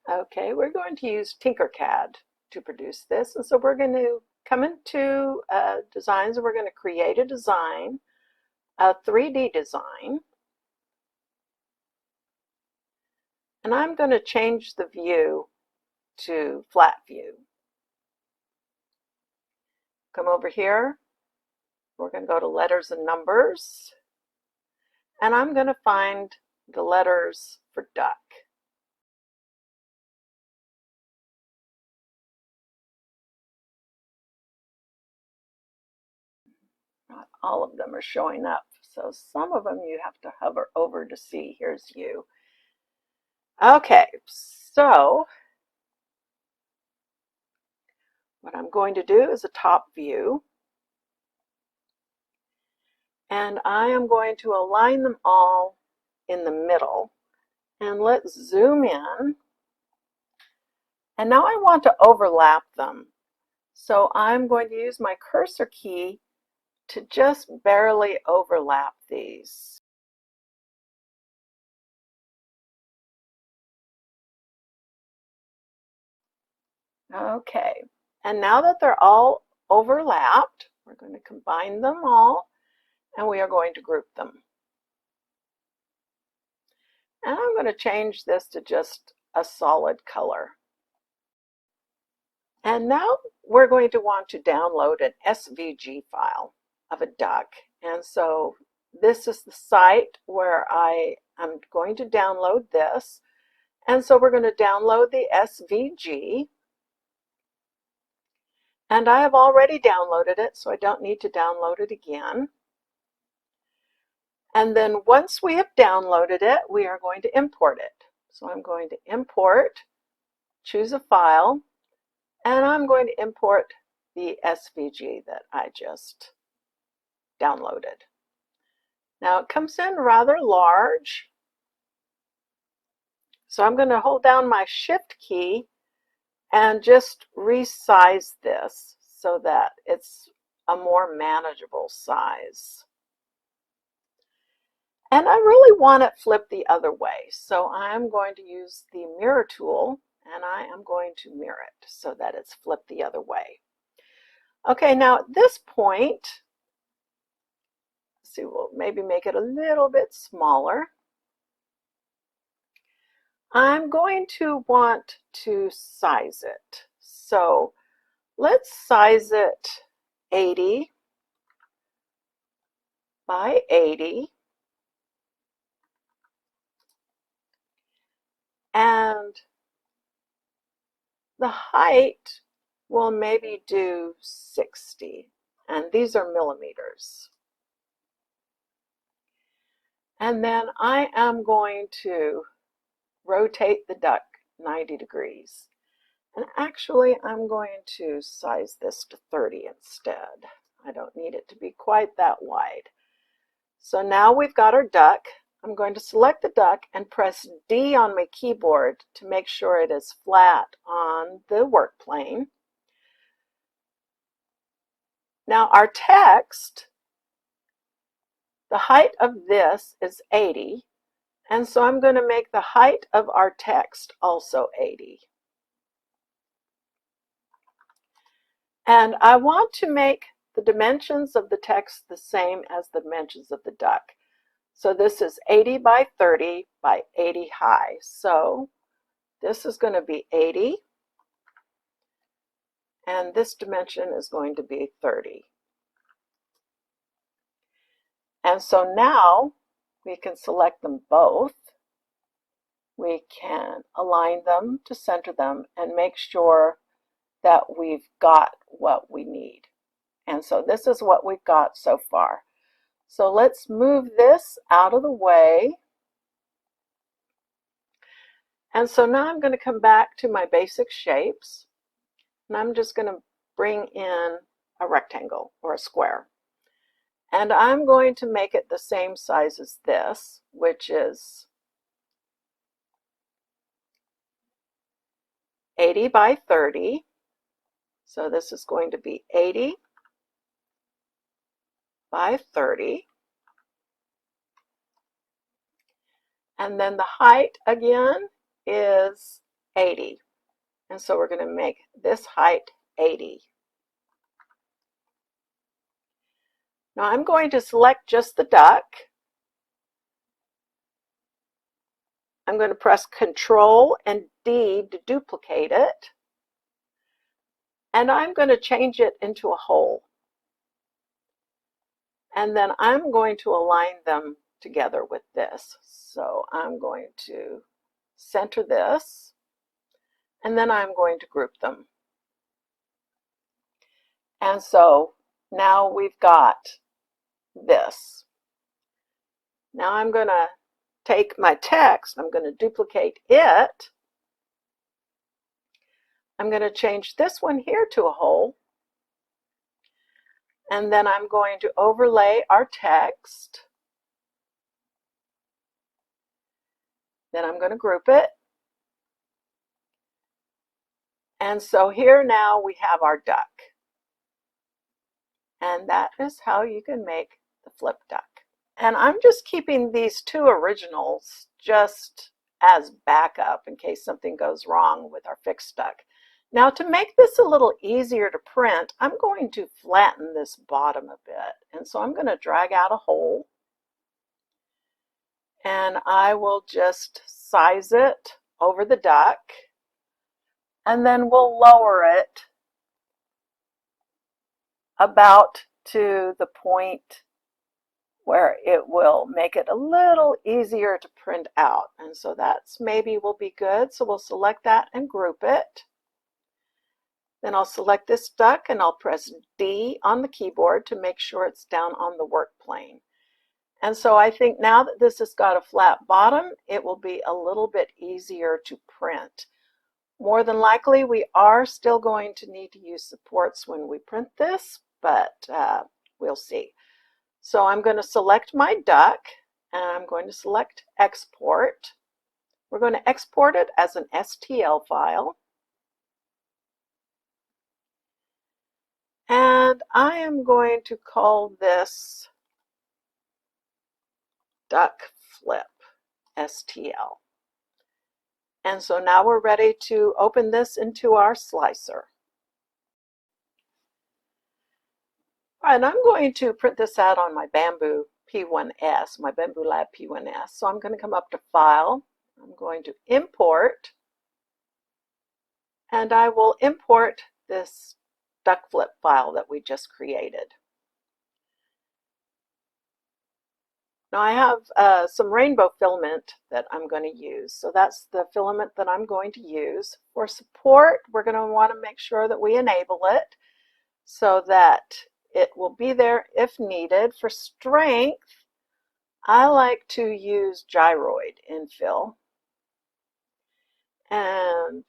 Okay, we're going to use Tinkercad to produce this. And so we're going to come into designs and we're going to create a design, a 3D design. And I'm going to change the view to flat view. Come over here. We're going to go to letters and numbers. And I'm going to find the letters for duck. Not all of them are showing up. So some of them you have to hover over to see. Here's you. Okay, so what I'm going to do is a top view. And I am going to align them all in the middle. And let's zoom in. And now I want to overlap them. So I'm going to use my cursor key to just barely overlap these. Okay, and now that they're all overlapped, we're going to combine them all and we are going to group them. And I'm going to change this to just a solid color. And now we're going to want to download an SVG file of a duck. And so this is the site where I am going to download this. And so we're going to download the SVG. And I have already downloaded it, so I don't need to download it again. And then once we have downloaded it, we are going to import it. So I'm going to import, choose a file, and I'm going to import the SVG that I just downloaded. Now it comes in rather large, so I'm going to hold down my Shift key and just resize this so that it's a more manageable size. And I really want it flipped the other way, so I'm going to use the mirror tool and I am going to mirror it so that it's flipped the other way. Okay, now at this point, let's see, we'll maybe make it a little bit smaller. I'm going to want to size it. So let's size it 80 by 80. And the height will maybe do 60. And these are millimeters. And then I am going to rotate the duck 90 degrees. And actually, I'm going to size this to 30 instead. I don't need it to be quite that wide. So now we've got our duck. I'm going to select the duck and press D on my keyboard to make sure it is flat on the work plane. Now our text, the height of this is 80, and so I'm going to make the height of our text also 80. And I want to make the dimensions of the text the same as the dimensions of the duck. So this is 80 by 30 by 80 high. So this is going to be 80, and this dimension is going to be 30. And so now we can select them both. We can align them to center them and make sure that we've got what we need. And so this is what we've got so far. So let's move this out of the way. And so now I'm going to come back to my basic shapes. And I'm just going to bring in a rectangle or a square. And I'm going to make it the same size as this, which is 80 by 30. So this is going to be 80 by 30. And then the height again is 80. And so we're going to make this height 80. Now I'm going to select just the duck. I'm going to press Control and D to duplicate it. And I'm going to change it into a hole. And then I'm going to align them together with this. So I'm going to center this, and then I'm going to group them. And so now we've got this. Now I'm going to take my text, I'm going to duplicate it. I'm going to change this one here to a hole. And then I'm going to overlay our text. Then I'm going to group it. And so here now we have our duck. And that is how you can make the flip duck. And I'm just keeping these two originals just as backup in case something goes wrong with our fixed duck. Now to make this a little easier to print, I'm going to flatten this bottom a bit. And so I'm going to drag out a hole. And I will just size it over the duck. And then we'll lower it about to the point where it will make it a little easier to print out. And so that's maybe will be good. So we'll select that and group it. Then I'll select this duck and I'll press D on the keyboard to make sure it's down on the work plane. And so I think now that this has got a flat bottom, it will be a little bit easier to print. More than likely, we are still going to need to use supports when we print this, but we'll see. So I'm going to select my duck, and I'm going to select Export. We're going to export it as an STL file. And I am going to call this Duck Flip STL. And so now we're ready to open this into our slicer. All right, I'm going to print this out on my Bamboo P1S, my Bamboo Lab P1S. So I'm going to come up to File. I'm going to Import. And I will import this duck flip file that we just created. Now I have some rainbow filament that I'm going to use. So that's the filament that I'm going to use. For support, we're going to want to make sure that we enable it so that it will be there if needed. For strength, I like to use gyroid infill. And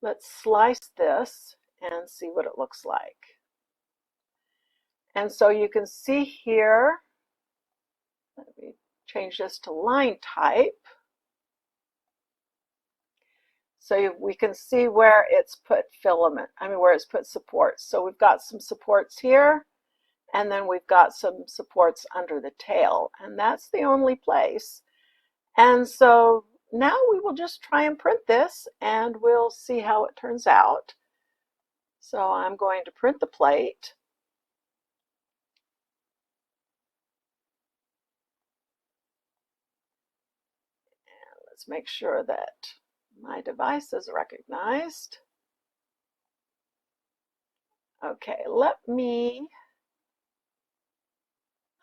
let's slice this and see what it looks like. And so you can see here, let me change this to line type. So we can see where it's put where it's put supports. So we've got some supports here, and then we've got some supports under the tail, and that's the only place. And so now we will just try and print this, and we'll see how it turns out. So I'm going to print the plate. And let's make sure that my device is recognized. Okay, let me,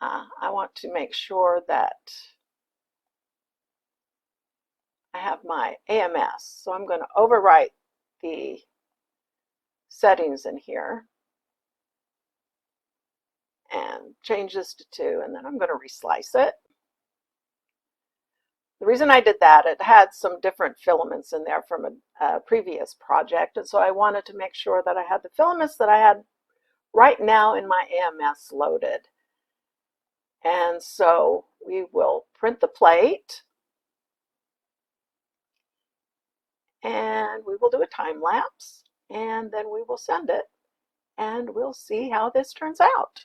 I want to make sure that I have my AMS. So I'm going to overwrite the settings in here and change this to 2, and then I'm going to reslice it. The reason I did that, it had some different filaments in there from a previous project, and so I wanted to make sure that I had the filaments that I had right now in my AMS loaded. And so we will print the plate, and we will do a time lapse, and then we will send it, and we'll see how this turns out.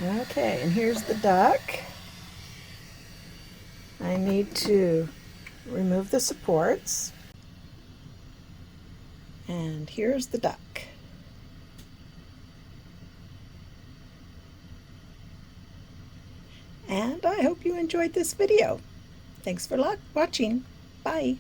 Okay, and here's the duck. I need to remove the supports. And here's the duck. And I hope you enjoyed this video. Thanks for watching. Bye.